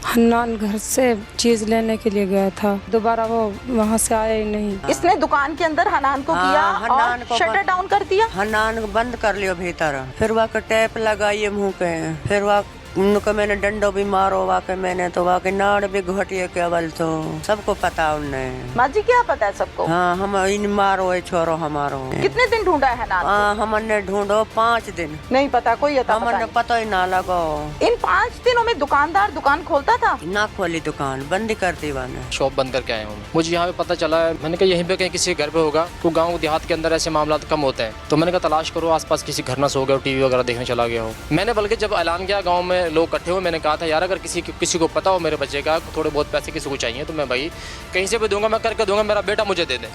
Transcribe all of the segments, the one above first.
हन्नान घर से चीज लेने के लिए गया था, दोबारा वो वहाँ से आया ही नहीं। इसने दुकान के अंदर हन्नान को किया हन्नान और को शटर डाउन कर दिया। हन्नान को बंद कर लियो भीतर, फिर वहाँ टेप लगाइए मुँह पे, फिर वहाँ उनको मैंने डंडो भी मारो, वाके मैंने तो वाके नाड़ भी घटिए केवल, तो सबको पता उन्हें। माँ जी क्या पता है सबको? हाँ, हम इन मारो ये छोरो हमारो। कितने दिन ढूंढा है हन्नान? हाँ, हमने ढूंढो 5 दिन, नहीं पता, कोई हमने पता ही ना लगो। इन 5 दिनों में दुकानदार दुकान खोलता था? ना खोली दुकान, बंद कर दी मैंने। शॉप बंद करके आया हूँ। मुझे यहाँ पे पता चला है, मैंने कहा यहीं पे कहीं किसी घर पे होगा, तो गाँव देहात के अंदर ऐसे मामला कम होते हैं, तो मैंने कहा तलाश करो आसपास किसी घर न सो गया, टीवी वगैरह देखने चला गया हो। मैंने बल्कि जब ऐलान किया गाँव में लोग इकट्ठे हुए, मैंने कहा था यार अगर किसी को पता हो मेरे बच्चे का, थोड़े बहुत पैसे किसी को चाहिए तो मैं भाई कहीं से भी दूंगा, मैं करके दूंगा, मेरा बेटा मुझे दे दे।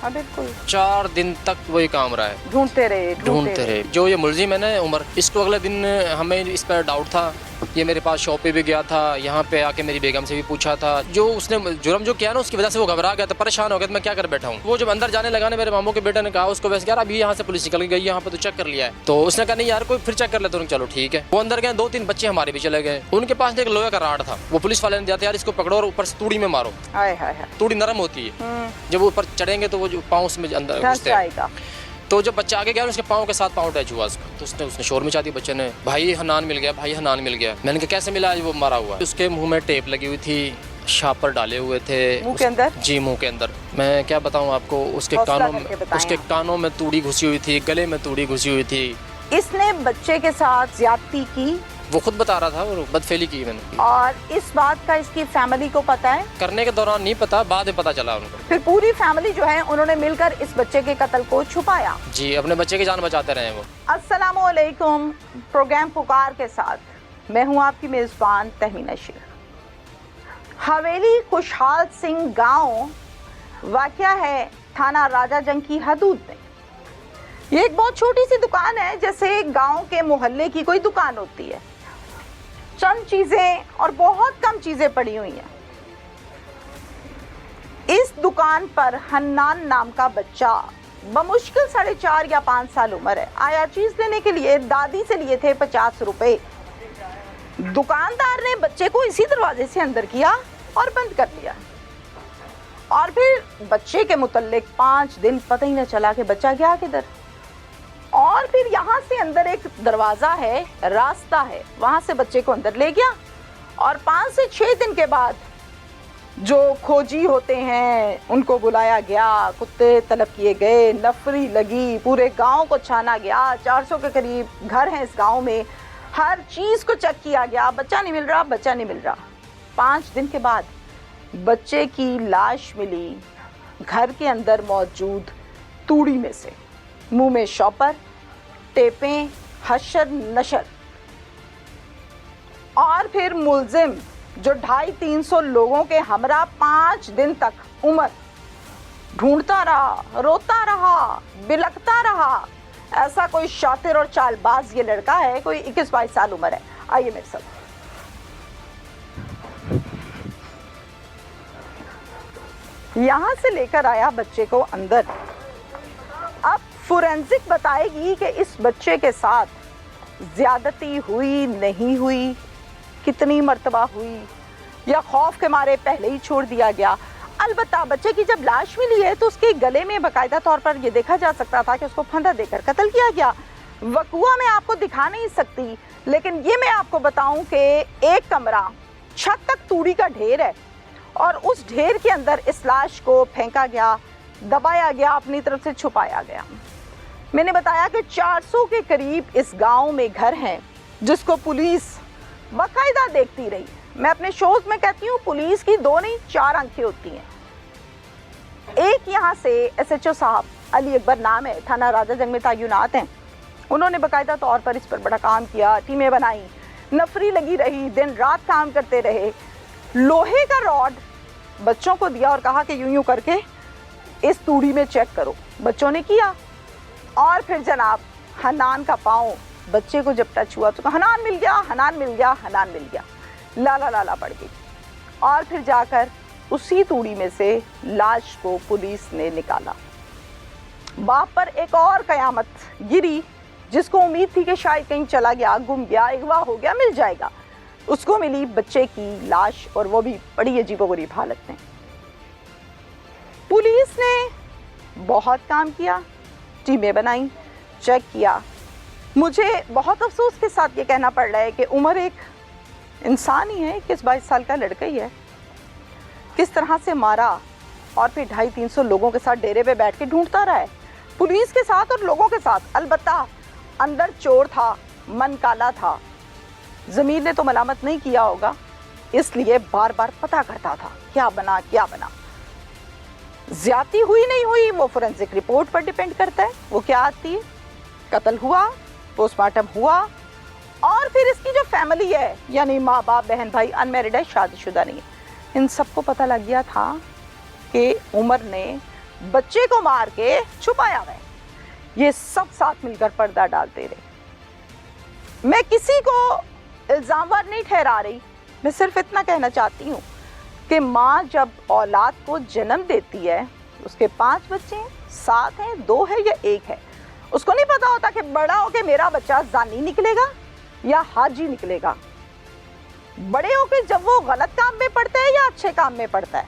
4 दिन तक वही काम रहा है, ढूंढते रहे। जो ये मुलजिम है ना उमर, इसको अगले दिन हमें इस पर डाउट था, ये मेरे पास शॉप पे भी गया था, यहाँ पे आके मेरी बेगम से भी पूछा था। जो उसने जुर्म जो किया ना उसकी वजह से वो घबरा गया था, परेशान हो गया था, मैं क्या कर बैठा हूँ। वो जब अंदर जाने लगा ना, मेरे मामू के बेटे ने कहा उसको, वैसे यार अभी यहाँ से पुलिस निकल गई, यहाँ पे तो चेक कर लिया है। तो उसने कहा नहीं यार कोई फिर चेक कर लेते। चलो ठीक है। वो अंदर गए, 2-3 बच्चे हमारे भी चले गए, उनके पास एक लोहे का राड था, वो पुलिस वाले ने दिया था यार इसको पकड़ो और ऊपर से तूड़ी में मारो। तूड़ी नरम होती है, जब ऊपर चढ़ेंगे तो वो जो पाँव में अंदर घुसते हैं। तो जब बच्चा आगे गया उसके पाँव के साथ पाँव अटैच हुआ उसका, तो उसने शोर मचा दी बच्चे ने, भाई हन्नान मिल गया, भाई हन्नान मिल गया। मैंने कहा कैसे मिला? आज वो मारा हुआ है। उसके मुंह में टेप लगी हुई थी, शापर डाले हुए थे मुंह के अंदर। जी मुंह के अंदर। मैं क्या बताऊं आपको, उसके कानों में तूड़ी घुसी हुई थी, गले में तूड़ी घुसी हुई थी। इसने बच्चे के साथ ज्यादती की, वो खुद बता रहा था, और बदफेली की मैंने। और इस बात का इसकी फैमिली को पता है? करने के दौरान नहीं पता, बाद में पता चला उनको। फिर पूरी फैमिली जो है उन्होंने मिलकर इस बच्चे के कत्ल को छुपाया। जी, अपने बच्चे की जान बचाते रहे वो। अस्सलामुअलैकुम, प्रोग्राम पुकार के साथ मैं हूं आपकी मेजबान तहमीना शेख। हवेली खुशहाल सिंह गांव वाक़या है थाना राजाजंग की हदूद में। ये एक बहुत छोटी सी दुकान है, जैसे गांव के मोहल्ले की कोई दुकान होती है। चंद चीजें और बहुत कम चीजें पड़ी हुई हैं। इस दुकान पर हन्नान नाम का बच्चा बमुश्किल 4.5 या 5 साल उम्र है, आया चीज लेने के लिए। दादी से लिए थे 50 रुपए। दुकानदार ने बच्चे को इसी दरवाजे से अंदर किया और बंद कर दिया, और फिर बच्चे के मुतल्लिक 5 दिन पता ही न चला कि बच्चा गया किधर। और फिर यहाँ से अंदर एक दरवाजा है, रास्ता है, वहां से बच्चे को अंदर ले गया। और 5 से 6 दिन के बाद जो खोजी होते हैं उनको बुलाया गया, कुत्ते तलब किए गए, नफरी लगी, पूरे गांव को छाना गया। 400 के करीब घर हैं इस गांव में, हर चीज को चेक किया गया, बच्चा नहीं मिल रहा, बच्चा नहीं मिल रहा। 5 दिन के बाद बच्चे की लाश मिली घर के अंदर मौजूद तूड़ी में से, मुंह में शॉपर, टेपें, हशर नशर। और फिर मुल्जिम जो 250-300 लोगों के हमरा 5 दिन तक उम्र ढूंढता रहा, रोता रहा, बिलखता रहा। ऐसा कोई शातिर और चालबाज ये लड़का है, कोई 21-22 साल उम्र है। आइए मेरे साथ। यहां से लेकर आया बच्चे को अंदर। अब फोरेंसिक बताएगी कि इस बच्चे के साथ ज्यादती हुई नहीं हुई, कितनी मर्तबा हुई, या खौफ के मारे पहले ही छोड़ दिया गया। अलबत्ता बच्चे की जब लाश मिली है तो उसके गले में बाकायदा तौर पर यह देखा जा सकता था कि उसको फंदा देकर कत्ल किया गया। वकुआ में आपको दिखा नहीं सकती, लेकिन ये मैं आपको बताऊं कि एक कमरा, छत तक तूड़ी का ढेर है, और उस ढेर के अंदर इस लाश को फेंका गया, दबाया गया, अपनी तरफ से छुपाया गया। मैंने बताया कि 400 के करीब इस गांव में घर हैं जिसको पुलिस बाकायदा देखती रही। मैं अपने शोज में कहती हूँ पुलिस की 2 नहीं 4 आंखें होती हैं। एक यहाँ से SHO साहब, अली अकबर नाम है, थाना राजाजंग में तैनात हैं। उन्होंने बाकायदा तौर पर इस पर बड़ा काम किया, टीमें बनाई, नफरी लगी रही, दिन रात काम करते रहे। लोहे का रॉड बच्चों को दिया और कहा कि यूं यूं करके इस तूड़ी में चेक करो। बच्चों ने किया, और फिर जनाब हन्नान का पाँव बच्चे को जब टच हुआ तो हन्नान मिल गया, हन्नान मिल गया, हन्नान मिल गया, लाला लाला पड़ गई। और फिर जाकर उसी तूड़ी में से लाश को पुलिस ने निकाला। बाप पर एक और कयामत गिरी, जिसको उम्मीद थी कि शायद कहीं चला गया, गुम गया, अगवा हो गया, मिल जाएगा। उसको मिली बच्चे की लाश, और वो भी बड़ी अजीबोगरीब हालत में। पुलिस ने बहुत काम किया, टीमें बनाई, चेक किया। मुझे बहुत अफसोस के साथ ये कहना पड़ रहा है कि उमर एक इंसान ही है, 21-22 साल का लड़का ही है। किस तरह से मारा, और फिर 250-300 लोगों के साथ डेरे पे बैठ के ढूंढता रहा है, पुलिस के साथ और लोगों के साथ। अलबत्ता अंदर चोर था, मन काला था। ज़मीर ने तो मलामत नहीं किया होगा, इसलिए बार बार पता करता था क्या बना क्या बना। ज्यादती हुई नहीं हुई वो फोरेंसिक रिपोर्ट पर डिपेंड करता है, वो क्या आती है। कत्ल हुआ, पोस्टमार्टम हुआ, और फिर इसकी जो फैमिली है, यानी माँ बाप बहन भाई, अनमैरिड है, शादीशुदा नहीं है, इन सबको पता लग गया था कि उमर ने बच्चे को मार के छुपाया हुआ है। ये सब साथ मिलकर पर्दा डालते रहे। मैं किसी को इल्जामवार नहीं ठहरा रही, मैं सिर्फ इतना कहना चाहती हूँ कि माँ जब औलाद को जन्म देती है, उसके 5 बच्चे हैं, 7 हैं, 2 है या 1 है, उसको नहीं पता होता कि बड़ा होके मेरा बच्चा जानी निकलेगा या हाजी निकलेगा। बड़े होके जब वो गलत काम में पड़ता है या अच्छे काम में पड़ता है।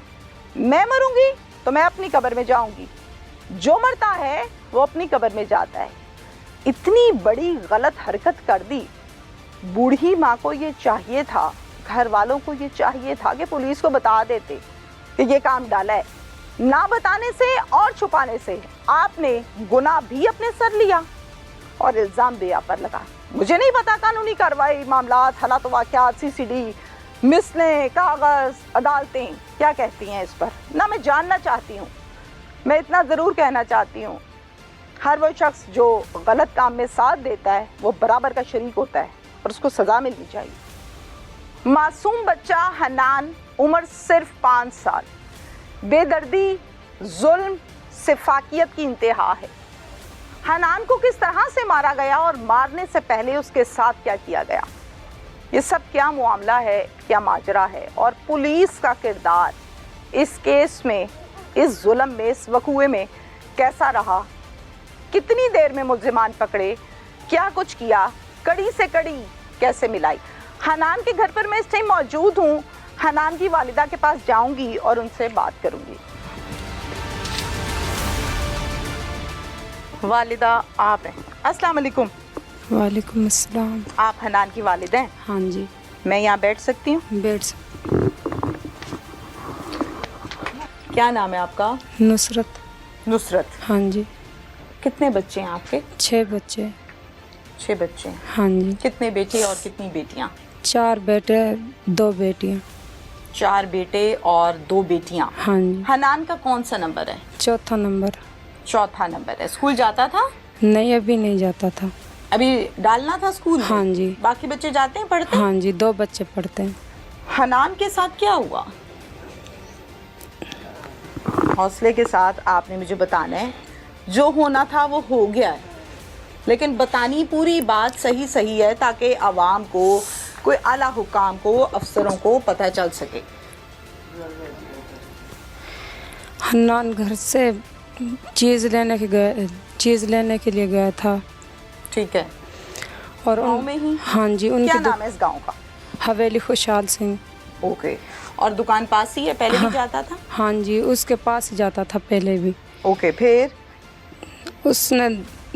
मैं मरूंगी तो मैं अपनी कब्र में जाऊंगी, जो मरता है वो अपनी कब्र में जाता है। इतनी बड़ी गलत हरकत कर दी। बूढ़ी माँ को ये चाहिए था, घर वालों को ये चाहिए था कि पुलिस को बता देते कि ये काम डाला है। ना बताने से और छुपाने से आपने गुनाह भी अपने सर लिया और इल्ज़ाम भी आप पर लगा। मुझे नहीं पता कानूनी कार्रवाई, मामलात, हालात वाक़यात, CCD, मिसलें, कागज़, अदालतें क्या कहती हैं इस पर, ना मैं जानना चाहती हूँ। मैं इतना ज़रूर कहना चाहती हूँ, हर वो शख्स जो गलत काम में साथ देता है वो बराबर का शरीक होता है और उसको सज़ा मिलनी चाहिए। मासूम बच्चा हन्नान, उम्र सिर्फ 5 साल, बेदर्दी, जुल्म, सिफाकियत की इंतहा है। हन्नान को किस तरह से मारा गया और मारने से पहले उसके साथ क्या किया गया, ये सब क्या मामला है, क्या माजरा है, और पुलिस का किरदार इस केस में, इस जुल्म में, इस वकूए में कैसा रहा, कितनी देर में मुल्जिमान पकड़े, क्या कुछ किया, कड़ी से कड़ी कैसे मिलाई। हन्नान के घर पर मैं इस टाइम मौजूद हूँ। हन्नान की वालिदा के पास जाऊंगी और उनसे बात करूंगी। वालिदा आप हैं? अस्सलाम वालेकुम। वालेकुम अस्सलाम। आप हन्नान की वालिदा हैं? हाँ जी। मैं यहाँ बैठ सकती हूँ? बैठ सकते। क्या नाम है आपका? नुसरत। नुसरत। हाँ जी। कितने बच्चे हैं आपके? 6 बच्चे। 6 बच्चे हैं। हाँ जी। कितने बेटे और कितनी बेटियाँ? 4 बेटे, 2 बेटियाँ। 4 बेटे और 2 बेटियाँ। हाँ जी। हन्नान का कौन सा नंबर है? चौथा नंबर। चौथा नंबर है। स्कूल जाता था? नहीं, अभी नहीं जाता था। अभी डालना था स्कूल में? हाँ जी। बाकी बच्चे जाते हैं, पढ़ते हैं? हाँ जी, 2 बच्चे पढ़ते हैं। हन्नान के साथ क्या हुआ? हौसले के साथ आपने मुझे बताना है। जो होना था वो हो गया है, लेकिन बतानी पूरी बात सही सही है ताकि आवाम को, कोई आला हुकाम को, अफसरों को पता चल सके। हन्नान घर से चीज़ लेने के लिए गया था। ठीक है। और गाँव में ही? हाँ जी। क्या उनके नाम है इस गांव का? हवेली खुशहाल सिंह। ओके। और दुकान पास ही है? पहले भी जाता था? हाँ जी, उसके पास ही जाता था पहले भी। ओके। फिर उसने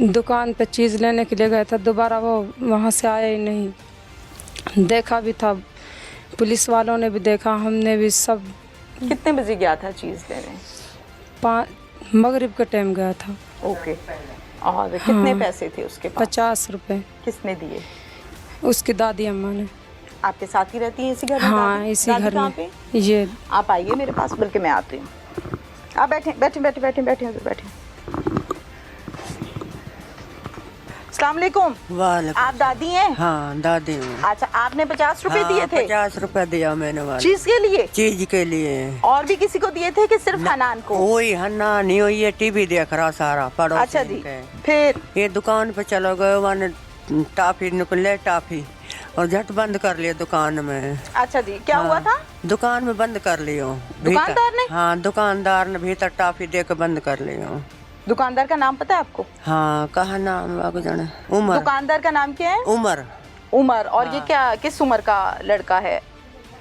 दुकान पे चीज़ लेने के लिए गया था, दोबारा वो वहाँ से आया ही नहीं। देखा भी था, पुलिस वालों ने भी देखा, हमने भी सब। कितने बजे गया था चीज़ लेने? मगरिब के टाइम गया था। ओके। और कितने पैसे थे उसके पास? 50 रुपए। किसने दिए? उसकी दादी अम्मा ने। आपके साथ ही रहती है इसी घर में? हाँ, इसी घर कहाँ में। पे? ये आप आइए मेरे पास, बल्कि मैं आती हूँ। आप बैठे बैठे बैठे बैठे बैठे उधर बैठे। अस्सलाम वालेकुम। वालेकुम। आप दादी हैं? हाँ, दादी हूँ। अच्छा, आपने 50 रुपए दिए थे? 50 रुपए दिया मैंने वाले चीज के लिए? चीज के लिए। और भी किसी को दिए थे कि सिर्फ हन्नान को? वही हन्नान नहीं हुई है, टीवी देख रहा सारा पड़ोसी। अच्छा जी। के। फिर ये दुकान पे चलो गए, वहाँ टाफी निकले, टाफी, और झट बंद कर लिया दुकान में। अच्छा जी, क्या हुआ था? दुकान में बंद कर लियो। दुकानदार ने? हाँ, दुकानदार ने भीतर टाफी दे के बंद कर लियो। दुकानदार का नाम पता है आपको? हाँ, कहा नाम जाने? उमर। दुकानदार का नाम क्या है? उमर। उम्र, और ये क्या किस उम्र का लड़का है?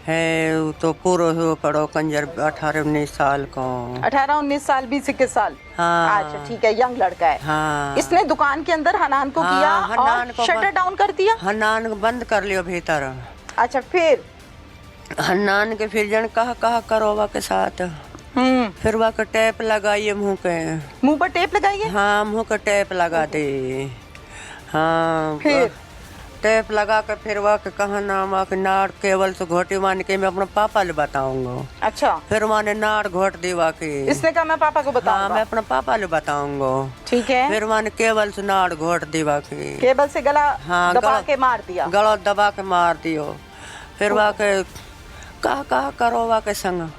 वो तो पूरा हो पड़ो कंजर 18-19 साल को। 18-19 साल, 20-21 साल। हाँ। अच्छा ठीक है, यंग लड़का है। हाँ। इसने दुकान के अंदर हनान को हाँ, किया हनान और को शटर बंद- डाउन कर दिया। हन्नान बंद कर लियो भीतर। अच्छा फिर? हन्नान के फिर जन कहा करो वा के साथ। फिर वहाँ का टेप लगाइए मुँह पे। मुंह पर टेप लगाइए? हाँ, मुँह का टेप लगा दे। हाँ, फिर? टेप लगा के फिर वहाँ के कहा नाम वहाँ के नाड़ केवल से घोटी मान के मैं अपने पापा ले बताऊंगा। अच्छा, फिर माने नाड़ घोट दी वहाँ की। इसने कहा मैं पापा को हाँ, बताऊंगा। मैं अपने पापा ले बताऊंगा। ठीक है। फिर माने केवल से नाड़ घोट दी वहाँ की। केबल से गला हाँ, दबा गला- के मार दिया। गला दबा के मार दियो। फिर वहाँ के कहा करो वहाँ के संग।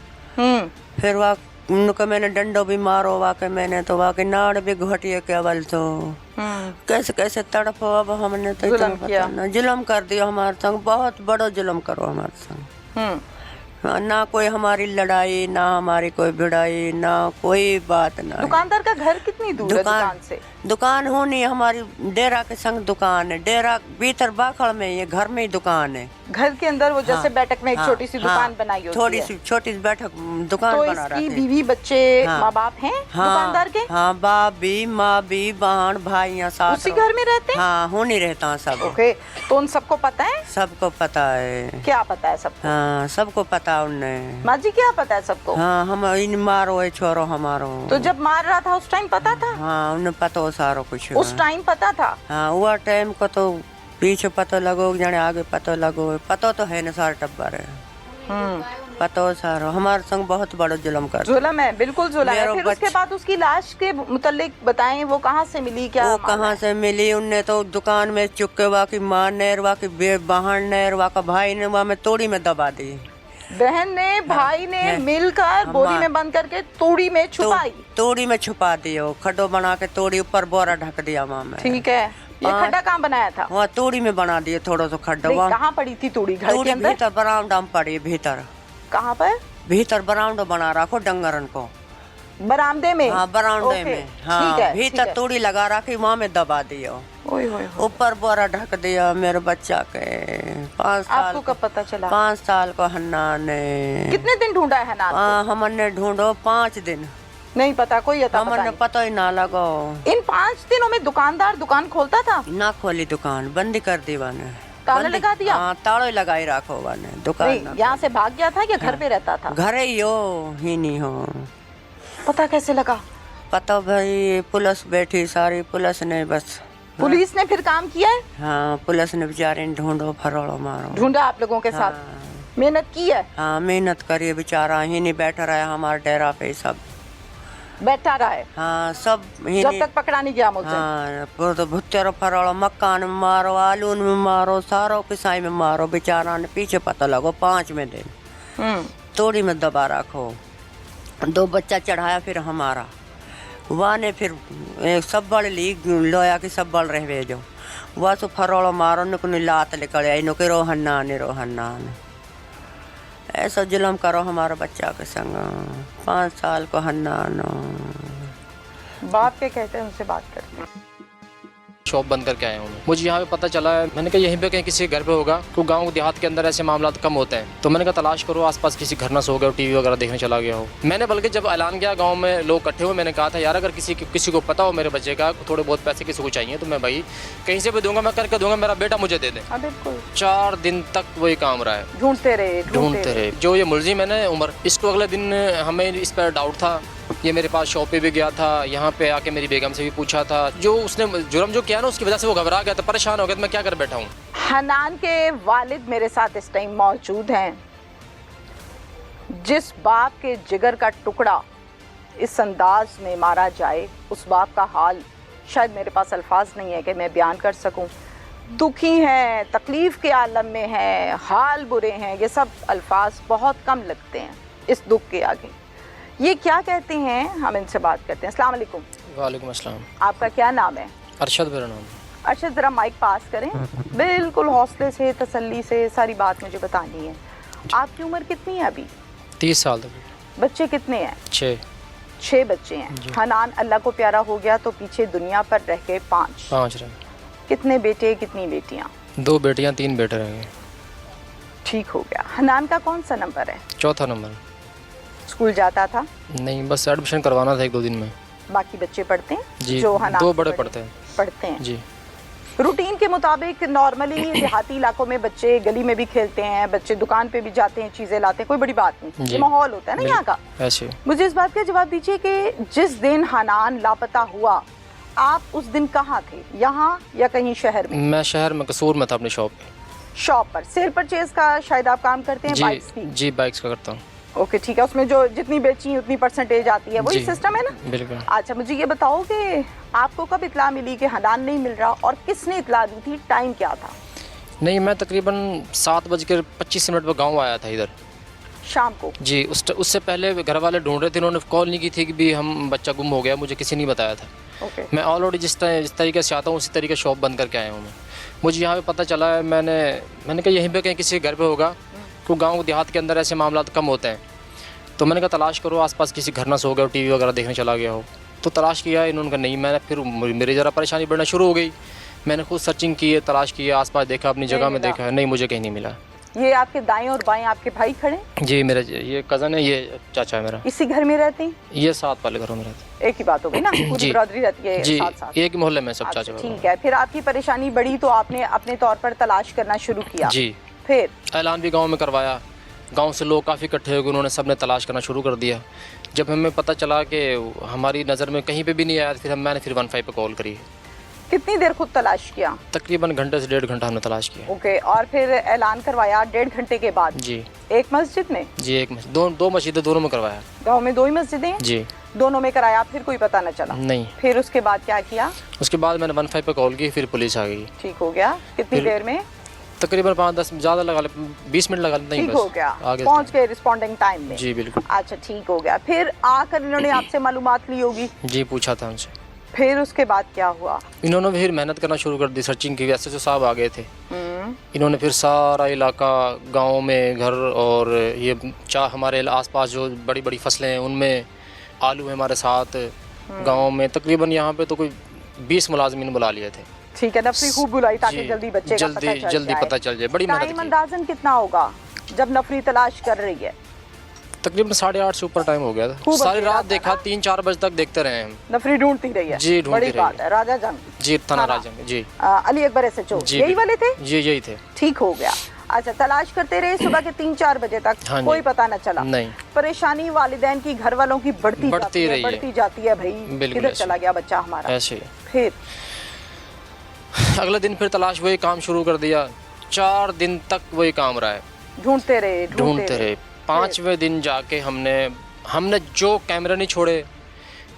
फिर वहाँ उनको मैंने डंडो भी मारो वहाँ के मैंने तो वहाँ के नाड़ भी घोटिए केवल तो कैसे कैसे तड़पो। अब हमने तो जुल्म इतना किया। पता ना, जुल्म कर दिया हमारे संग, बहुत बड़ा जुल्म करो हमारे संग। ना कोई हमारी लड़ाई, ना हमारी कोई भिड़ाई, ना कोई बात ना। दुकानदार का घर कितनी दूर है दुकान से? दुकान होनी हमारी डेरा के संग दुकान है। डेरा भीतर बाखड़ में, ये घर में ही दुकान है। घर के अंदर वो जैसे बैठक में एक हाँ, छोटी सी दुकान हाँ, बनाई होती थोड़ी है। सी छोटी सी बैठक दुकान तो बना रहा इसकी है। बीवी बच्चे हाँ। माँ बाप हैं दुकानदार के? हाँ, बाप भी माँ भी बहन भाई साथ उसी घर में रहते हैं? हाँ, होनी रहता है सब। ओके, तो उन सबको पता है? सबको पता है। क्या पता है सबको? हाँ, सबको पता उन्हें। माँ जी क्या पता है सबको? हाँ, हम इन मारो है छोरो हमारो। तो जब मार रहा था उस टाइम पता था? हाँ, उन्हें पता हो सारो कुछ। उस टाइम पता था? हाँ, वो टाइम को तो पीछे पता लगो जाने आगे पता लगो, पता तो है ना सारा टब्बर है। पता हो सारो हमारे संग बहुत बड़ा जुल्म कर। जुल्म है, बिल्कुल जुल्म है। मेरो फिर उसके बाद उसकी लाश के मुतालिक बताएं, वो कहाँ से मिली, क्या वो मामला कहाँ है? से मिली? उनने तो दुकान में चुके वा की माँ नेरवा की बहन नेरवा का भाई ने वहाँ में तोड़ी में दबा दी। बहन ने भाई ने मिलकर बोरी में बंद करके तोड़ी में छुपाई। तोड़ी में छुपा दियो, खड्डो बना के तोड़ी ऊपर बोरा ढक दिया वहाँ में। ठीक है, ये खड्डा कहाँ बनाया था? वहाँ तोड़ी में बना दिए थोड़ा सा खड्डा। नहीं, वहाँ कहाँ पड़ी थी तोड़ी? घर तोड़ी के अंदर? भीतर बरामदा में पड़ी भीतर। कहाँ पर? भीतर बरामदा बना रखो डंगरन को। बरामदे में? हाँ, बरामदे ओके, में। ठीक हाँ, है, भीतर ठीक है। तोड़ी लगा रखी, वहाँ में दबा दियो। ओए होए होए। ऊपर बोरा ढक दिया मेरे बच्चा के। 5 साल आपको कब पता चला? 5 साल को हन्ना ने। कितने दिन ढूंढा है हनान को? हमने ढूंढो 5 दिन। नहीं पता, कोई अता पता हमने नहीं। पता ही ना लगो। इन 5 दिनों में दुकानदार दुकान खोलता था? ना खोली दुकान, बंदी कर दी वाने। ताला बंदी- लगा दिया? हाँ, ताला लगाई रखो वाने दुकान। नहीं, यहाँ से भाग गया था या घर पे रहता था? घर ही हो ही नहीं हो। पता कैसे लगा? पता भाई पुलिस बैठी सारी, पुलिस ने बस। पुलिस ने फिर काम किया है? हाँ, पुलिस ने बेचारे ने ढूंढो फरोड़ो मारो। ढूंढा आप लोगों के साथ? मेहनत की है? हाँ, मेहनत करिए बेचारा, ही नहीं बैठा रहा हमारे डेरा पे सब। बैठा रहा है हाँ, सब ही जब नहीं। तक पकड़ा नहीं गया मुझे? हाँ, वो तो भुत्तेरो फरोड़ो मक्कान में मारो, आलून में मारो, सारो पिसाई में मारो। बेचारा ने पीछे पता लगो 5 में दिन तोड़ी में दबा रखो। 2 बच्चा चढ़ाया फिर हमारा। वहाँ ने फिर एक सब्बड़ ली लोया की सब्बड़ रह भेजो। वह तो फरोड़ो मारो नुकनी लात निकले आई नुके रोहन्ना ने। ऐसा जुल्म करो हमारे बच्चा के संग। 5 साल को हन्ना नो। बाप के कहते हैं उनसे बात करते हैं। शॉप बंद करके आया हूँ मैं। मुझे यहाँ पे पता चला है, मैंने कहा यहीं पे कहीं किसी घर पे होगा, तो गांव देहात के अंदर ऐसे मामला कम होते हैं। तो मैंने कहा तलाश करो, आसपास किसी घर ना सो गया हो, टीवी वगैरह देखने चला गया हो। मैंने बल्कि जब ऐलान किया गांव में लोग इकट्ठे हुए, मैंने कहा था यार अगर किसी को पता हो मेरे बच्चे का, थोड़े बहुत पैसे किसी को चाहिए तो मैं भाई कहीं से भी दूंगा, मैं करके दूंगा, मेरा बेटा मुझे दे दे। हाँ बिल्कुल। 4 दिन तक वही काम रहा है, ढूंढते रहे। जो ये मुलजिम है ना उमर, इसको अगले दिन हमें इस पर डाउट था। ये मेरे पास शॉप पे भी गया था, यहाँ पे आके मेरी बेगम से भी पूछा था। जो उसने जुर्म जो किया ना उसकी वजह से वो घबरा गया था, परेशान हो गया था, मैं क्या कर बैठा हूँ। हनान के वालिद मेरे साथ इस टाइम मौजूद हैं। जिस बाप के जिगर का टुकड़ा इस अंदाज में मारा जाए, उस बाप का हाल शायद मेरे पास अल्फाज नहीं है कि मैं बयान कर सकूं। दुखी हैं, तकलीफ़ के आलम में हैं, हाल बुरे हैं, ये सब अल्फाज बहुत कम लगते हैं इस दुख के आगे। ये क्या कहते हैं, हम इनसे बात करते हैं। अस्सलाम वालेकुम। वालेकुम अस्सलाम। आपका क्या नाम है? अरशद मेरा नाम। अच्छा, ज़रा माइक पास करें, बिल्कुल हौसले से, तसल्ली से सारी बात मुझे बतानी है। आपकी उम्र कितनी है अभी? 30 साल तक। बच्चे कितने हैं? 6 बच्चे हैं। हनान अल्लाह को प्यारा हो गया तो पीछे दुनिया पर रह गए 5 रहे। कितने बेटे कितनी बेटियां? 2 बेटियां 3 बेटे रहेंगे। ठीक हो गया। हनान का कौन सा नंबर है? चौथा नंबर। स्कूल जाता था? नहीं, बस एडमिशन करवाना था 1-2 दिन में। बाकी बच्चे पढ़ते हैं? जी, जो हनान 2 से बड़े पढ़ते हैं। जी। रूटीन के मुताबिक नॉर्मली देहाती इलाकों में बच्चे गली में भी खेलते हैं, बच्चे दुकान पे भी जाते हैं, चीजें लाते हैं, कोई बड़ी बात नहीं, ये माहौल होता है ना यहाँ का। ऐसे मुझे इस बात का जवाब दीजिए कि जिस दिन हनान लापता हुआ आप उस दिन कहाँ थे, यहाँ या कहीं शहर में? मैं शहर में कसूर में था, अपनी शॉप पे। शॉप पर सेल परचेज का शायद आप काम करते हैं? जी, बाइक्स की? जी, बाइक्स का करता हूँ। ओके, ठीक है। उसमें जो जितनी बेची उतनी परसेंटेज आती है, वही जी, सिस्टम है ना? बिल्कुल। अच्छा, मुझे ये बताओ कि आपको कब इत्ला मिली कि हनान नहीं मिल रहा और किसने इत्ला दी थी, टाइम क्या था? नहीं, मैं तकरीबन 7:25 पर गाँव आया था इधर शाम को? जी। उससे पहले घर वाले ढूंढ रहे थे, उन्होंने कॉल नहीं की थी कि भी हम बच्चा गुम हो गया, मुझे किसी ने बताया था। ओके। मैं ऑलरेडी जिस तरीके से आता हूँ उसी तरीके शॉप बंद करके आया हूँ मैं। मुझे यहाँ पे पता चला है, मैंने कहा यहीं पे कहीं किसी घर पे होगा, तो गांव देहात के अंदर ऐसे मामला कम होते हैं। तो मैंने कहा तलाश करो, आसपास किसी घर ना सो गया हो, टीवी वगैरह देखने चला गया हो। तो तलाश किया, इन्होंने कहा नहीं। मैंने फिर मेरी ज़रा परेशानी बढ़ना शुरू हो गई। मैंने खुद सर्चिंग की है, तलाश की है, आसपास देखा, अपनी जगह में देखा, नहीं, मुझे कहीं नहीं मिला। ये आपके दाएं और बाएं आपके भाई खड़े? जी, मेरा ये कज़न है, ये चाचा है मेरा। इसी घर में रहते हैं? ये साथ वाले घरों में रहते हैं। एक ही बात हो गई ना, पूरी बरादरी रहती है जी, साथ साथ। एक ही मोहल्ले में सब अच्छा, चाचा। ठीक है। फिर आपकी परेशानी बढ़ी तो आपने अपने तौर पर तलाश करना शुरू किया? जी। फिर ऐलान भी गांव में करवाया, गांव से लोग काफ़ी इकट्ठे हो गए, उन्होंने सब ने तलाश करना शुरू कर दिया। जब हमें पता चला कि हमारी नज़र में कहीं पे भी नहीं आया, फिर मैंने 15 पे कॉल करी। कितनी देर खुद तलाश किया? तकरीबन घंटे से 1.5 घंटा हमने तलाश किया। ओके, और फिर ऐलान करवाया 1.5 घंटे के बाद? जी। एक मस्जिद में? जी, एक मस्जिद, दो मस्जिदें, दोनों में करवाया। गांव में 2 ही मस्जिदें हैं? जी। दोनों में कराया, फिर कोई पता न चला? नहीं। फिर उसके बाद क्या किया? उसके बाद मैंने 15 पे कॉल की, फिर पुलिस आ गई। ठीक हो गया। कितनी देर में? तकरीबन 5-10 ज़्यादा लगा ले, 20 मिनट लगा ले। ठीक हो गया, पहुंच गए रिस्पॉन्डिंग टाइम में? जी, बिल्कुल। अच्छा, ठीक हो गया। फिर आकर इन्होंने आपसे मालूमात ली होगी? जी, पूछा था उनसे। फिर उसके बाद क्या हुआ? इन्होंने फिर मेहनत करना शुरू कर दी, सर्चिंग की। वैसे तो साहब आ गए थे, इन्होंने फिर सारा इलाका, गांव में घर और ये हमारे आसपास जो बड़ी बड़ी फसलें हैं उनमें आलू है हमारे साथ। गांव में तकरीबन यहाँ पे तो कोई 20 मुलाजमीन बुला लिए थे। ठीक है, नफरी खूब बुलाई ताकि जल्दी बच्चे का जल्दी पता चल जाए। बड़ी मेहनत टाइम अंदाजन कितना होगा जब नफरी तलाश कर रही है? तकरीबन 8:30 से ऊपर टाइम हो गया था। सारी रात देखा, 3-4 बजे तक देखते रहे हम। नफरी ढूंढती रही है? जी, ढूंढती रही। बड़ी बात है। राजा जंग? जी, थाना राजंग। जी। अली अकबर एसएचओ यही वाले थे? जी, यही थे। ठीक हो गया। अच्छा, तलाश करते रहे सुबह के 3-4 बजे तक? हाँ, कोई पता न चला? नहीं। परेशानी वालिदैन की, घर वालों की बढ़ती जाती है भाई, किधर चला गया बच्चा हमारा? ऐसे। फिर अगले दिन फिर तलाश वही काम शुरू कर दिया। 4 दिन तक वही काम रहा है, ढूंढते रहे। 5वें दिन जाके हमने जो कैमरे नहीं छोड़े,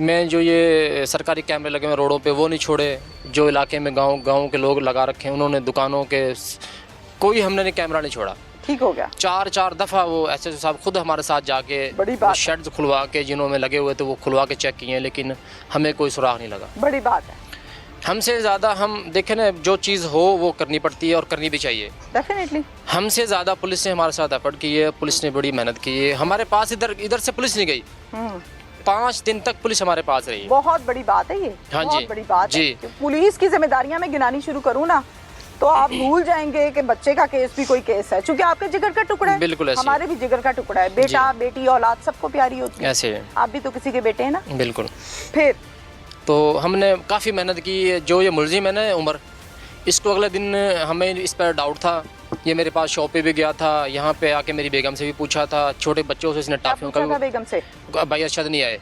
मैं जो ये सरकारी कैमरे लगे हुए रोडों पे वो नहीं छोड़े, जो इलाके में गांव के लोग लगा रखे हैं उन्होंने, दुकानों के, कोई हमने कैमरा नहीं छोड़ा। ठीक हो गया। 4 दफ़ा वो एसएचओ साहब खुद हमारे साथ जाके शेड्स खुलवा के, जिन्होंने लगे हुए थे वो खुलवा के चेक किए, लेकिन हमें कोई सुराग नहीं लगा। बड़ी बात है। हमसे ज़्यादा हम देखें ना, जो चीज़ हो वो करनी पड़ती है और करनी भी चाहिए। डेफिनेटली। हमसे ज़्यादा पुलिस ने हमारे साथ एफर्ट की है, पुलिस ने बड़ी मेहनत की है। हमारे पास इधर से पुलिस नहीं गई, 5 दिन तक पुलिस हमारे पास रही। बहुत बड़ी बात है ये। हाँ बहुत जी, बड़ी बात जी। है। पुलिस की जिम्मेदारियां मैं गिनानी शुरू करूँ ना तो आप भूल जाएंगे कि बच्चे का केस भी कोई केस है, क्योंकि आपके जिगर का टुकड़ा है। बिल्कुल ऐसे। हमारे भी जिगर का टुकड़ा है। बेटा बेटी औलाद सबको प्यारी होती है, ऐसे। आप भी तो किसी के बेटे हैं ना? बिल्कुल। फिर तो हमने काफ़ी मेहनत की। जो ये मुलजिम है ना उमर, इसको अगले दिन हमें इस पर डाउट था। ये मेरे पास शॉप पे भी गया था, यहाँ पे आके मेरी बेगम से भी पूछा था, छोटे बच्चों से इसने टाफियों का। बेगम से? भाई अरशद नहीं आए।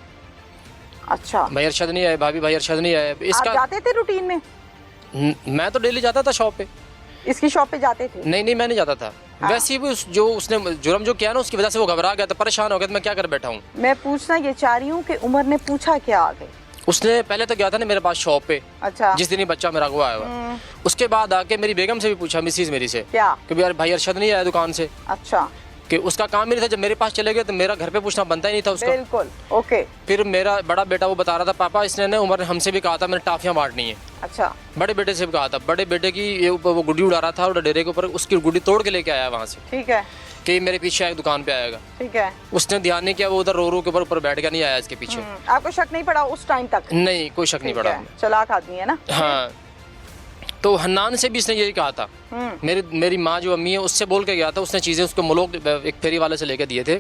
अच्छा, भाई अरशद नहीं आए, भाभी भाई अरशद नहीं आए। इसका आप जाते थे रूटीन में? मैं तो डेली जाता था शॉप पे। इसकी शॉप पे जाते थे? नहीं, मैं नहीं जाता था। हाँ। वैसे भी जो उसने जुर्म जो किया ना, उसकी वजह से वो घबरा गया था, परेशान हो गया था, मैं क्या कर बैठा हूँ। मैं पूछना ये चाह रही हूँ कि उमर ने पूछा क्या आगे? उसने पहले तो गया था ना मेरे पास शॉप पे। अच्छा। जिस दिन ही बच्चा मेरा को आया हुआ, उसके बाद आके मेरी बेगम से भी पूछा, मिसिज मेरी से, क्या कि यार भाई अरशद नहीं आया दुकान से। अच्छा। कि उसका काम ही नहीं था, जब मेरे पास चले गए तो मेरा घर पे पूछना बनता ही नहीं था उसका। बिल्कुल। ओके। फिर मेरा बड़ा बेटा वो बता रहा था, पापा इसने ना उमर ने हमसे भी कहा था मैंने टाफियाँ बांटनी है। अच्छा। बड़े बेटे से भी कहा था, बड़े बेटे की ये वो गुड्डी उड़ा रहा था और डेरे के ऊपर उसकी गुड्डी तोड़ के लेके आया वहाँ से। ठीक है। कि मेरे पीछे एक दुकान पे आएगा। ठीक है। उसने ध्यान नहीं किया, वो उधर रो के ऊपर बैठ गया, नहीं आया इसके पीछे। आपको शक नहीं पड़ा उस टाइम तक? नहीं, कोई शक नहीं पड़ा। चालाक आदमी है ना। हाँ। तो हन्नान से भी इसने यही कहा था। मेरी माँ जो अम्मी है उससे बोल के गया था, उसने चीज़ें उसको मुलोक एक फेरी वाले से लेके दिए थे।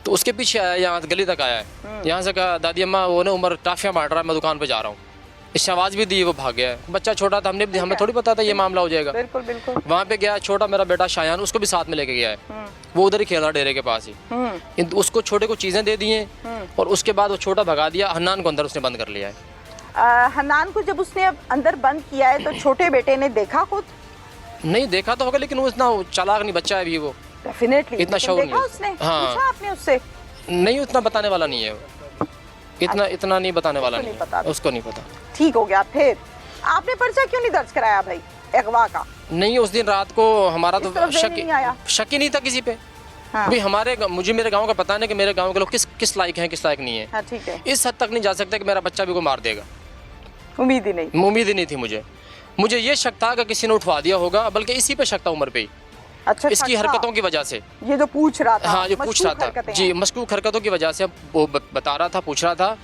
तो उसके पीछे आया, यहाँ गली तक आया है, यहाँ से कहा दादी अम्मा वो ना उमर टाफियाँ बांट रहा है, मैं दुकान पे जा रहा हूँ। इससे आवाज़ भी दी, वो भाग गया है। बच्चा छोटा था, हमें थोड़ी पता था ये मामला हो जाएगा। बिल्कुल बिल्कुल। वहाँ पे गया छोटा मेरा बेटा शायान, उसको भी साथ में लेके गया है। वो उधर ही खेला डेरे के पास ही। उसको छोटे को चीज़ें दे दी हैं और उसके बाद वो छोटा भगा दिया। हन्नान को अंदर उसने बंद कर लिया है। हन्नान को जब उसने अब अंदर बंद किया है तो छोटे बेटे ने देखा खुद? नहीं देखा तो होगा, लेकिन वो इतना चालाक नहीं बच्चा है अभी वो। डेफिनेटली इतना शौक नहीं देखा है। उसने? हाँ। पूछा आपने उससे? नहीं उतना बताने वाला नहीं है वो। इतना नहीं बताने वाला उसको नहीं नहीं पता। है, उसको नहीं पता। ठीक हो गया। फिर आपने पर्चा क्यों नहीं दर्ज कराया भाई अगवा का? नहीं उस दिन रात को हमारा इस तो तरफ ज़हन नहीं आया? शक ही नहीं था किसी पे। हाँ। भाई मुझे मेरे गांव का पता नहीं कि मेरे गांव के लोग किस लायक हैं किस लायक नहीं है। हाँ ठीक है। इस हद तक नहीं जा सकता कि मेरा बच्चा भी को मार देगा। उम्मीद ही नहीं। उम्मीद ही नहीं थी मुझे ये शक था कि किसी ने उठवा दिया होगा, बल्कि इसी पे शक था उम्र पे ही। अच्छा इसकी हरकतों की वजह से। ये जो पूछ रहा था। हाँ जो पूछ रहा था जी, मशकूक हरकतों की वजह से वो बता रहा था, पूछ रहा था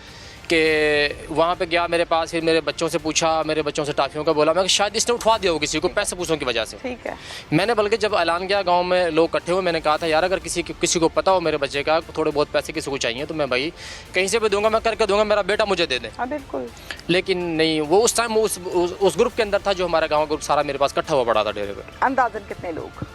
कि वहाँ पे गया मेरे पास, फिर मेरे बच्चों से पूछा, मेरे बच्चों से टाफियों का बोला। मैं शायद इसने उठवा दिया हो किसी को पैसे पूछों की वजह से। ठीक है। मैंने बल्कि जब ऐलान किया गांव में लोग इकट्ठे हुए, मैंने कहा था यार अगर किसी को पता हो मेरे बच्चे का थोड़े बहुत पैसे किसी को चाहिए तो मैं भाई कहीं से भी दूंगा, मैं करके दूंगा, मेरा बेटा मुझे दे दे। हाँ बिल्कुल। लेकिन नहीं, वो उस टाइम उस ग्रुप के अंदर था जो हमारा गाँव ग्रुप सारा मेरे पास इकट्ठा हुआ पड़ा था डेरे पर। अंदाजन कितने लोग?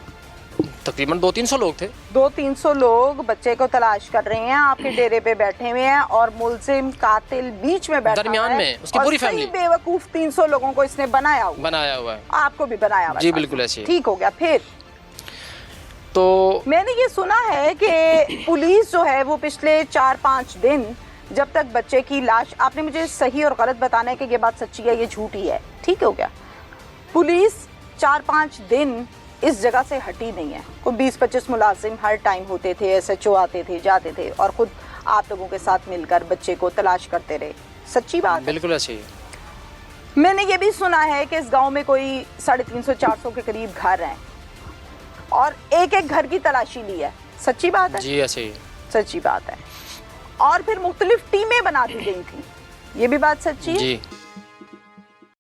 तकरीबन 200-300 लोग थे। 200-300 लोग बच्चे को तलाश कर रहे हैं, आपके डेरे पे बैठे हुए हैं और मुल्जिम कातिल बीच में बैठा दरमियान है में, उसकी और पूरी सही फैमिली। बेवकूफ 300 लोगों को इसने बनाया हुआ है। आपको भी बनाया हुआ है? जी बिल्कुल ऐसे। ठीक हो गया। फिर तो मैंने ये सुना है कि पुलिस जो है वो पिछले 4-5 दिन जब तक बच्चे की लाश, आपने मुझे सही और गलत बताना है कि ये बात सच्ची है ये झूठी है, ठीक हो गया? पुलिस 4-5 दिन इस जगह से हटी नहीं है। कोई 20-25 मुलाजिम हर टाइम होते थे, SHO आते थे जाते थे और खुद आप लोगों के साथ मिलकर बच्चे को तलाश करते रहे। सच्ची बात? बिल्कुल ऐसे ही। मैंने ये भी सुना है कि इस गांव में कोई 350-400 के करीब घर हैं और एक घर की तलाशी ली है। सच्ची बात है? जी ऐसे ही। सच्ची बात है। और फिर मुख्तलिफ टीमें बना दी गई थी, ये भी बात सच्ची है? जी।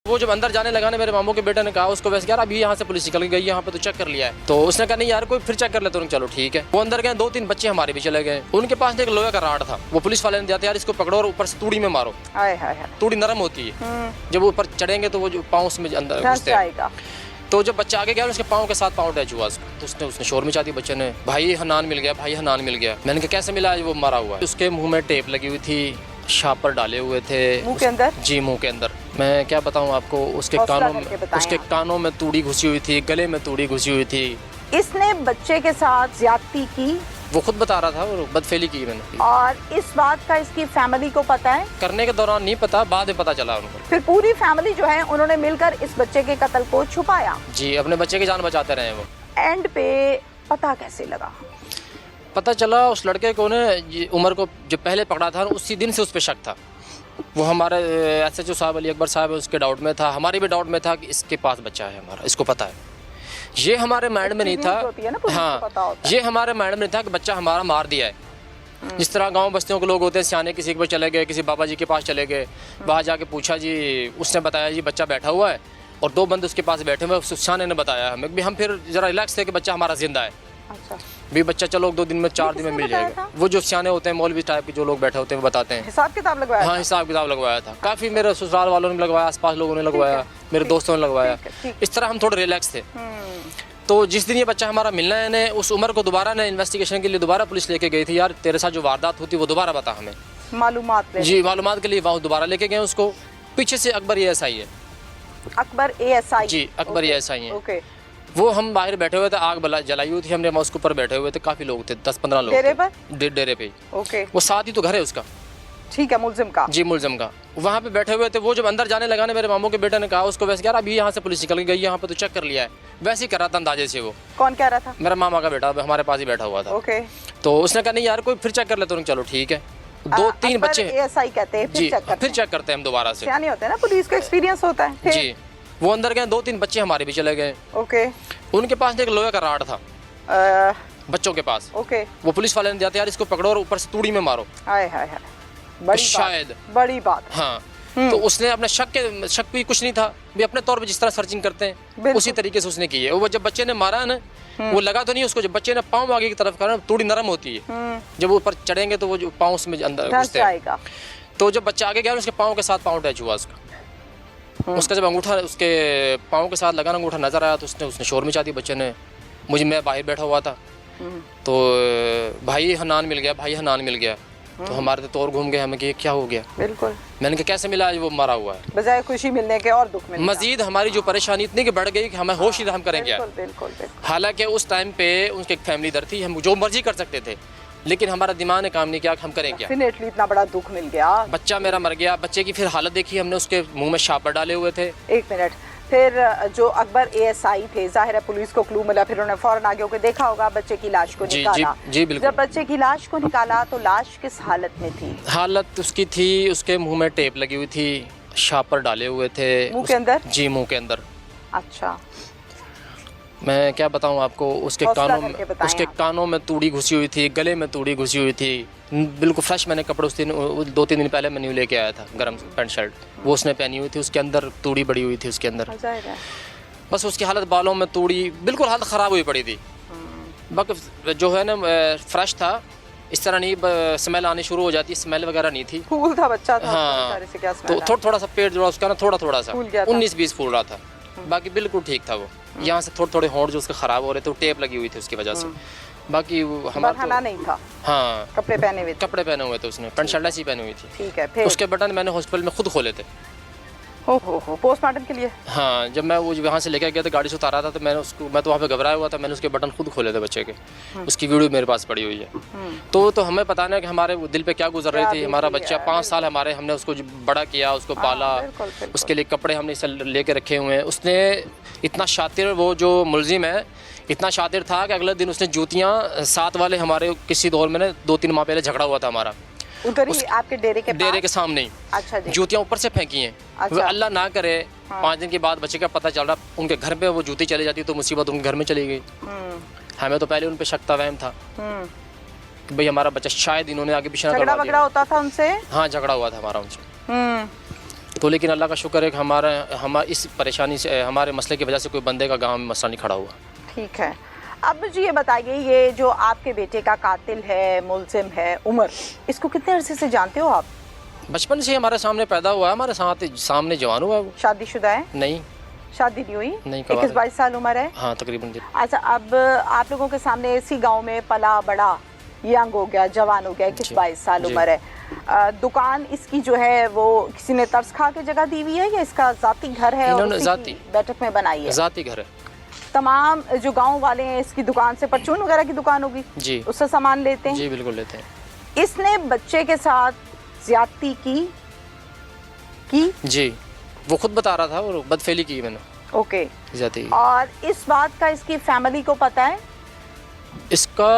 वो जब अंदर जाने लगा ना, मेरे मामू के बेटे ने कहा उसको, वैसे यार अभी यहाँ से पुलिस निकल गई, यहाँ पे तो चेक कर लिया है। तो उसने कहा नहीं यार कोई फिर चेक कर लेते। चलो ठीक है। वो अंदर गए, 2-3 बच्चे हमारे भी चले गए। उनके पास एक लोहे का राड था, वो पुलिस वाले ने दिया था यार इसको पकड़ो और ऊपर से तूड़ी में मारो। हाय हाय हाय। तूड़ी नरम होती है, जब ऊपर चढ़ेंगे तो वो जो पाँव उसमें अंदर घुसते हैं। तो जब बच्चा आगे गया उसके पाँव के साथ पाँव अटैच हुआ उसको, तो उसने शोर मचा दी बच्चे ने, भाई हनान मिल गया, भाई हनान मिल गया। मैंने कहा कैसे मिला? वो मरा हुआ है। उसके मुंह में टेप लगी हुई थी, शापर डाले हुए थे मुंह के अंदर। जी मुंह के अंदर। मैं क्या बताऊं आपको, उसके कानों में तूड़ी घुसी हुई थी, गले में तूड़ी घुसी हुई थी। इसने बच्चे के साथ ज्यादती की, वो खुद बता रहा था, और बदफेली की मैंने। और इस बात का इसकी फैमिली को पता है? करने के दौरान नहीं पता, बाद में पता चला उनको। फिर पूरी फैमिली जो है उन्होंने मिलकर इस बच्चे के कत्ल को छुपाया। जी अपने बच्चे की जान बचाते रहे वो। एंड पे पता कैसे लगा? पता चला उस लड़के को ने उमर को जो पहले पकड़ा था उसी दिन से उस पर शक था। वो हमारे SHO साहब अली अकबर साहब उसके डाउट में था, हमारे भी डाउट में था कि इसके पास बच्चा है हमारा, इसको पता है। ये हमारे माइंड में नहीं था। हाँ ये हमारे माइंड में नहीं था कि बच्चा हमारा मार दिया है। जिस तरह गांव बस्तियों के लोग होते हैं सियाने, किसी के पास चले गए, किसी बाबा जी के पास चले गए, वहाँ जाके पूछा जी, उसने बताया जी बच्चा बैठा हुआ है और 2 बंदे उसके पास बैठे हुए। सियाने ने बताया हमें भी, हम फिर जरा रिलैक्स थे कि बच्चा हमारा जिंदा है। अच्छा। भी बच्चा चलो 2 दिन में 4 दिन में मिल जाएगा। वो जो सियाने होते हैं मौलवी टाइप के जो लोग बैठे होते हैं वो बताते हैं। हिसाब किताब लगवाया? हाँ हिसाब किताब लगवाया था। काफ़ी मेरे ससुराल वालों ने लगवाया, आसपास लोगों ने लगवाया, मेरे दोस्तों ने लगवाया। इस तरह हम थोड़े रिलैक्स थे। तो जिस दिन ये बच्चा हमारा मिलना है ने, उस उम्र को दोबारा ने इन्वेस्टिगेशन के लिए दोबारा पुलिस लेके गई थी। यार तेरे साथ जो वारदात होती वो दोबारा बता हमें, मालूमात जी मालूमात के लिए वहाँ दोबारा लेके गए उसको। पीछे से अकबर ASI है। अकबर ASI? जी अकबर ASI है। ओके। वो हम बाहर बैठे हुए थे, आग जलाई हुई थी हमने, उसके ऊपर बैठे हुए थे, काफी लोग थे, 10-15 लोग डेरे पर? डेरे पे। ओके। वो साथ ही तो घर है उसका। ठीक है, मुल्जिम का? जी मुल्जिम का। वहाँ पे बैठे हुए थे। वो जब अंदर जाने लगा ना, मेरे मामू के बेटे ने कहा उसको, वैसे यार अभी यहाँ से पुलिस निकल गई, यहाँ पे तो चेक कर लिया है। वैसे ही कर रहा था अंदाजे से। वो कौन कह रहा था? मेरा मामा का बेटा हमारे पास ही बैठा हुआ था। ओके। तो उसने कहा नहीं यार कोई फिर चेक कर लेते। चलो ठीक है। 2-3 बच्चे ASI कहते हैं फिर चेक करते हैं हम दोबारा से। नहीं होते ना, पुलिस को एक्सपीरियंस होता है। जी वो अंदर गए, 2-3 बच्चे हमारे भी चले गए। ओके। उनके पास एक लोहे का राड था बच्चों के पास। ओके। वो पुलिस वाले ने दिया था यार इसको पकड़ो और ऊपर से तूड़ी में मारो। हाय हाय हाय, बड़ी शायद बड़ी बात। हाँ तो उसने अपने शक भी कुछ नहीं था, भी अपने तौर पे जिस तरह सर्चिंग करते हैं उसी तरीके से उसने की है। वो जब बच्चे ने मारा है ना, वो लगा तो नहीं उसको, जब बच्चे ने पाँव आगे की तरफ करा थोड़ी नरम होती है, जब ऊपर चढ़ेंगे तो वो जो पाँव उसमें अंदर घुसते हैं, तो जब बच्चा आगे गया उसके पाँव के साथ पाँव अटैच हुआ उसका जब अंगूठा उसके पाँव के साथ लगा, अंगूठा नजर आया तो उसने शोर मचा दी बच्चे ने। मैं बाहर बैठा हुआ था तो भाई हनान मिल गया, तो हमारे तो और घूम गए, हमें कि क्या हो गया। बिल्कुल। मैंने कहा कैसे मिला, आज वो मरा हुआ है। बजाय खुशी मिलने के और दुख मिलने, मजीद हमारी जो परेशानी इतनी कि बढ़ गई कि हमें होश ही हम करेंगे। बिल्कुल। हालांकि उस टाइम पे उनकी एक फैमिली दर थी, हम जो मर्जी कर सकते थे, लेकिन हमारा दिमाग ने काम नहीं किया कि हम करें क्या। डेफिनेटली इतना बड़ा दुख मिल गया, बच्चा मेरा मर गया। बच्चे की फिर हालत देखी हमने, उसके मुंह में शापर डाले हुए थे। एक मिनट, फिर जो अकबर एएसआई थे, जाहिर है पुलिस को क्लू मिला, फिर उन्होंने फौरन आगे होकर देखा होगा बच्चे की लाश को निकाला। जी बिल्कुल। जब बच्चे की लाश को निकाला तो लाश किस हालत में थी? हालत उसकी थी, उसके मुंह में टेप लगी हुई थी, शापर डाले हुए थे मुंह के अंदर। जी मुंह के अंदर। अच्छा, मैं क्या बताऊं आपको, उसके कानों में तूड़ी घुसी हुई थी, गले में तूड़ी घुसी हुई थी, बिल्कुल फ्रेश। मैंने कपड़े उस दिन 2-3 दिन पहले मैं न्यू लेके आया था, गर्म पैंट शर्ट, वो उसने पहनी हुई थी, उसके अंदर तूड़ी बड़ी हुई थी उसके अंदर। बस उसकी हालत, बालों में तूड़ी, बिल्कुल हालत ख़राब हुई पड़ी थी। बाकी जो है ना फ्रेश था, इस तरह नहीं स्मेल आनी शुरू हो जाती, स्मेल वगैरह नहीं थी। फूल था बच्चा था, हाँ, तो थोड़ा सा पेट जो उसका ना थोड़ा सा 19-20 फूल रहा था, बाकी बिल्कुल ठीक था। वो यहाँ से थोड़े होंठ जो उसके ख़राब हो रहे थे, टेप लगी हुई थी उसकी वजह से। बाकी हमारा तो नहीं था। हाँ, कपड़े पहने हुए थे उसने, पैंट शर्ट ऐसी पहनी हुई थी। ठीक है, फिर उसके बटन मैंने हॉस्पिटल में खुद खोले थे। हो पोस्टमार्टम के लिए। हाँ, जब मैं वो वहाँ से लेकर गया था, गाड़ी से उतारा था, तो मैं तो वहाँ पे घबराया हुआ था, मैंने उसके बटन खुद खोले थे बच्चे के। उसकी वीडियो मेरे पास पड़ी हुई है। तो हमें पता नहीं कि हमारे दिल पे क्या गुजर रही थी। हमारा बच्चा 5 साल हमने उसको बड़ा किया, उसको पाला, उसके लिए कपड़े हमने इसे लेके रखे हुए हैं। उसने इतना शातिर, वो जो मुलजिम है इतना शातिर था कि अगले दिन उसने जूतियाँ, साथ वाले हमारे किसी दौर में 2-3 माह पहले झगड़ा हुआ था हमारा, आपके डेरे के सामने ही। अच्छा जी। जूतियाँ ऊपर से फेंकी हैं। अच्छा। अल्लाह ना करे 5 दिन के बाद बच्चे का पता चल रहा, उनके घर पे वो जूती चली जाती तो मुसीबत उनके घर में चली गई। हमें तो पहले उन पे शक था, वहम था कि भाई हमारा बच्चा शायद इन्होंने आगे पीछे झगड़ा होता था उनसे। हाँ, झगड़ा हुआ था हमारा उनसे। तो लेकिन अल्लाह का शुक्र है कि हमारा इस परेशानी से, हमारे मसले की वजह से कोई बंदे का गाँव में मसला नहीं खड़ा हुआ। ठीक है, अब मुझे ये बताइए, ये जो आपके बेटे का कातिल है, मुलजिम है, उमर, इसको कितने अरसे से जानते हो आप? बचपन से हमारे सामने पैदा हुआ है, हमारे सामने जवान हुआ है। वो शादीशुदा है? नहीं, शादी नहीं हुई। नहीं, 21-22 साल उम्र है। हाँ, तकरीबन। अच्छा, अब आप लोगों के सामने इसी गाँव में पला बड़ा, यंग हो गया, जवान हो गया, 21-22 साल उम्र है। दुकान इसकी जो है वो किसी ने तर्स खा के जगह दी हुई है या इसका जाती घर है और उसी बैठक में बनाई है? जाती घर है। तमाम जो गांव वाले हैं इसकी दुकान से, परचून वगैरह की दुकान होगी जी, उससे सामान लेते हैं? जी बिल्कुल लेते हैं। इसने बच्चे के साथ ज्यादती की? जी, वो खुद बता रहा था, और बदफेली की मैंने। ओके, ज्यादती। और इस बात का इसकी फैमिली को पता है? इसका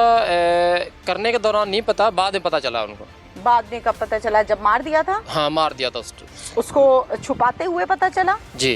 करने के दौरान नहीं पता, बाद में पता चला उनको। बाद में कब पता चला? जब मार दिया था? हाँ, मार दिया था उसको छुपाते हुए पता चला जी।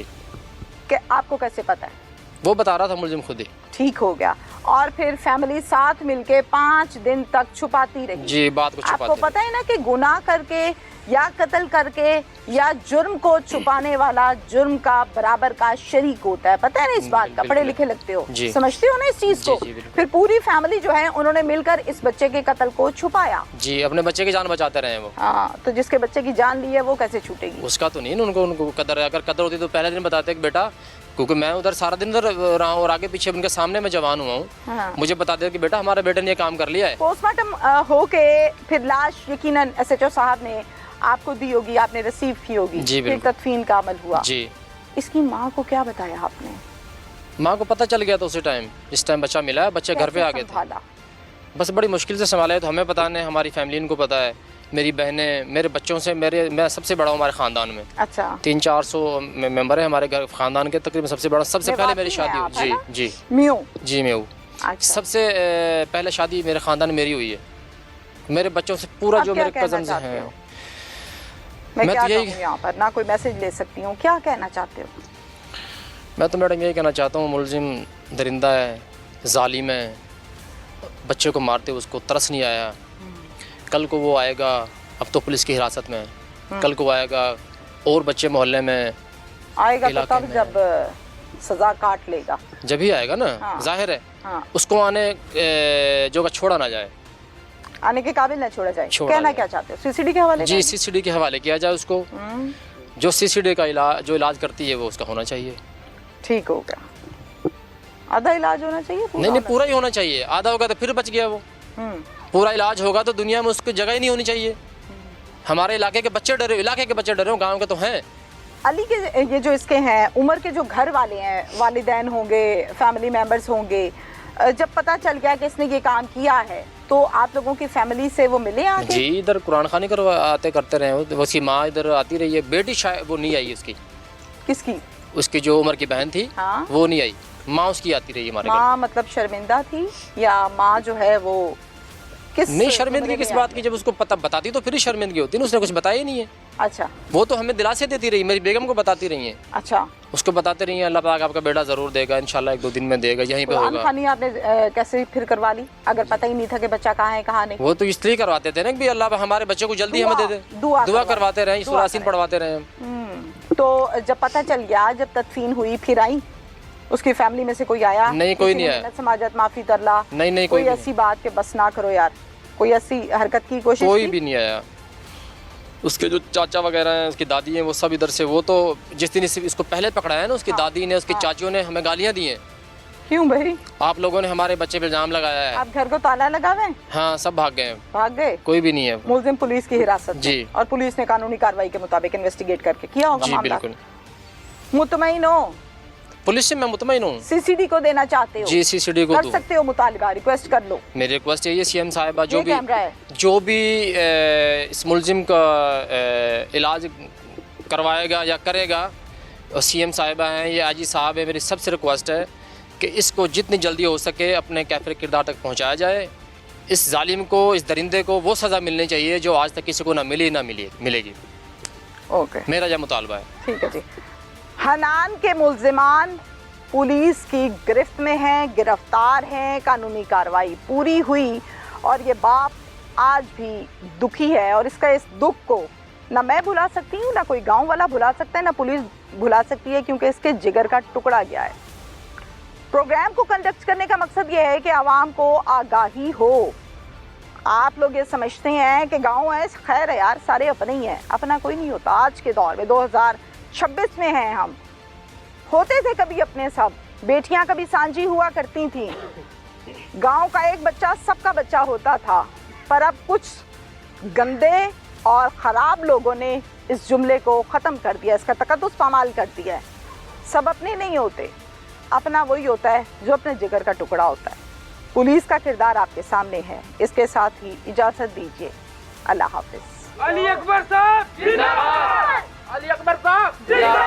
कि आपको कैसे पता है? वो बता रहा था मुलजिम खुद ही। ठीक हो गया, और फिर फैमिली साथ मिलके 5 दिन तक छुपाती रही जी, बात को छुपाती। आपको पता है ना कि गुनाह करके या कत्ल करके या जुर्म को छुपाने वाला जुर्म का बराबर का शरीक होता है, पता है ना इस बात का? पढ़े लिखे लगते हो, समझते हो ना इस चीज को? फिर पूरी फैमिली जो है उन्होंने मिलकर इस बच्चे के कत्ल को छुपाया जी, अपने बच्चे की जान बचाते रहे वो। हाँ, तो जिसके बच्चे की जान ली है वो कैसे छूटेगी? उसका तो नहीं, उनको कदर, अगर कदर होती तो पहले दिन बताते कि बेटा, क्योंकि मैं उधर सारा दिन उधर रहा हूँ और आगे पीछे उनके सामने मैं जवान हुआ हूँ। हाँ। मुझे बता दे कि बेटा हमारे बेटे ने ये काम कर लिया है। पोस्टमार्टम हो के फिर लाश यकीनन SHO साहब ने आपको दी होगी, आपने रिसीव की होगी, फिर तदफीन का अमल हुआ जी। इसकी माँ को क्या बताया आपने? माँ को पता चल गया था उसी टाइम, जिस टाइम बच्चा मिला, बच्चे घर पे आ गए थे। बस बड़ी मुश्किल से संभाला है, तो हमें पता नहीं, हमारी फैमिली इनको पता है, मेरी बहनें, मेरे बच्चों से, मैं सबसे बड़ा हूँ हमारे ख़ानदान में। अच्छा, 300-400 मेंबर है हमारे घर ख़ानदान के, तकरीबन सबसे बड़ा। सबसे पहले मेरी शादी हुई जी मैं हूँ। सबसे पहले शादी मेरे ख़ानदान में मेरी हुई है। मेरे बच्चों से पूरा जो मेरे कज़न्स हैं, मैं तो यही यहाँ पर ना कोई मैसेज ले सकती हूँ, क्या कहना चाहते हो? मैं तो मैडम यही कहना चाहता हूँ, मुलजिम दरिंदा है, जालिम है, बच्चे को मारते उसको तरस नहीं आया। कल को वो आएगा, अब तो पुलिस की हिरासत में है, कल को आएगा और बच्चे मोहल्ले में आएगा तो इलाके तब में। जब सजा काट लेगा। जब ही आएगा ना, हाँ। जाहिर है हाँ, उसको आने जो का छोड़ा ना जाए, आने के काबिल न छोड़ा जाए। छोड़ा कहना जाए। क्या चाहते हो, सीसीडी के हवाले? जी CCD के हवाले किया जाए उसको। जो CCD का जो इलाज करती है वो उसका होना चाहिए। ठीक हो गया। आधा इलाज होना चाहिए? पूरा नहीं होना पूरा ही होना चाहिए। आधा होगा तो फिर बच गया वो। चाहिए? पूरा इलाज होगा तो दुनिया में उसकी जगह ही नहीं होनी चाहिए। हमारे इलाके के बच्चे डरे, इलाके के बच्चे डरे, गांव के तो हैं। अली के ये जो इसके हैं उम्र के जो घर वाले हैं, वालिदैन होंगे, फैमिली मेंबर्स होंगे, जब पता चल गया कि इसने ये काम किया है तो आप लोगों की फैमिली से वो मिले आके? जी, इधर कुरान खानी करवाते करते रहे हो। उसकी माँ इधर आती रही है, बेटी शायद वो नहीं आई उसकी। किसकी? उसकी जो उम्र की बहन थी हाँ। वो नहीं आई, माँ उसकी आती रही हमारे घर। माँ मतलब शर्मिंदा थी या माँ जो है वो किस? नहीं, शर्मिंदगी उम्र किस में बात आई की, जब उसको पता बताती तो फिर ही शर्मिंदगी होती ना। उसने कुछ बताया ही नहीं है। अच्छा वो तो हमें दिलासे देती रही, मेरी बेगम को बताती रही है, अच्छा। उसको बताते रही है अल्लाह पाक आपका बेटा जरूर देगा, इंशाल्लाह 1-2 दिन में देगा, यहीं पे कुरान होगा। खानी आपने कैसे फिर करवा ली अगर पता ही नहीं था कि बच्चा कहाँ है कहाँ नहीं? वो तो इसलिए करवाते थे ना कि अल्लाह पाक हमारे बच्चे को जल्दी हमें दे दे। दुआ करवाते रहे, सूरह यासीन पढ़वाते रहे हम। तो जब पता चल गया, जब तदफीन हुई, फिर आई उसकी फैमिली में से कोई आया? नहीं, कोई नहीं आया। मिन्नत समाजत माफी तरला? नहीं कोई नहीं, ऐसी बात के बस ना करो यार, कोई ऐसी हरकत की कोशिश? कोई की? भी नहीं आया। उसके जो चाचा वगैरह हैं, उसकी दादी हैं, वो सब इधर से। वो तो जिस दिन इसको पहले पकड़ा है ना, उसकी दादी ने, उसकी चाचियों ने हमें गालियाँ दी हैं। क्यों भाई? आप लोगों ने हमारे बच्चे पे इल्जाम लगाया है। आप घर को ताला लगावे? हाँ, सब भाग गए, भाग गए? कोई भी नहीं है। मुलजिम पुलिस की हिरासत में? जी। और पुलिस ने कानूनी कार्रवाई के मुताबिक इन्वेस्टिगेट करके किया होगा जी मामला? बिल्कुल, मुतमईन हो? पुलिस से मैं मुतमईन हूँ। सीसीडी को देना चाहते हो? जी, CCD को कर दूँ। सकते हो मुतालबा, रिक्वेस्ट कर लो। मेरी रिक्वेस्ट यही है CM साहिबा, जो ये भी कैमरा है। इस मुलजिम का इलाज करवाएगा या करेगा, और CM साहिबा हैं, ये आजी साहब है, मेरी सबसे रिक्वेस्ट है कि इसको जितनी जल्दी हो सके अपने काफिर किरदार तक पहुंचाया जाए। इस जालिम को, इस दरिंदे को वो सज़ा मिलनी चाहिए जो आज तक किसी को ना मिलेगी। ओके, मेरा यह मुतालबा है। ठीक है जी। हनान के मुल्जिमान पुलिस की गिरफ्त में हैं, गिरफ्तार हैं, कानूनी कार्रवाई पूरी हुई और ये बाप आज भी दुखी है। और इसका इस दुख को ना मैं भुला सकती हूँ, ना कोई गांव वाला भुला सकता है, ना पुलिस भुला सकती है, क्योंकि इसके जिगर का टुकड़ा गया है। प्रोग्राम को कंडक्ट करने का मकसद ये है कि आवाम को आगाही हो। आप लोग ये समझते हैं कि गांव है, खैर है यार, सारे अपने ही हैं, अपना कोई नहीं होता। आज के दौर में 2026 में हैं हम, होते थे कभी अपने सब, बेटियां कभी सांझी हुआ करती थी, गांव का एक बच्चा सबका बच्चा होता था। पर अब कुछ गंदे और ख़राब लोगों ने इस जुमले को ख़त्म कर दिया, इसका तकद्दुस पामाल कर दिया है। सब अपने नहीं होते, अपना वही होता है जो अपने जिगर का टुकड़ा होता है। पुलिस का किरदार आपके सामने है। इसके साथ ही इजाज़त दीजिए, अल्लाह हाफिज़। अली अकबर साहब जिंदाबाद! अली अकबर साहब जिंदाबाद!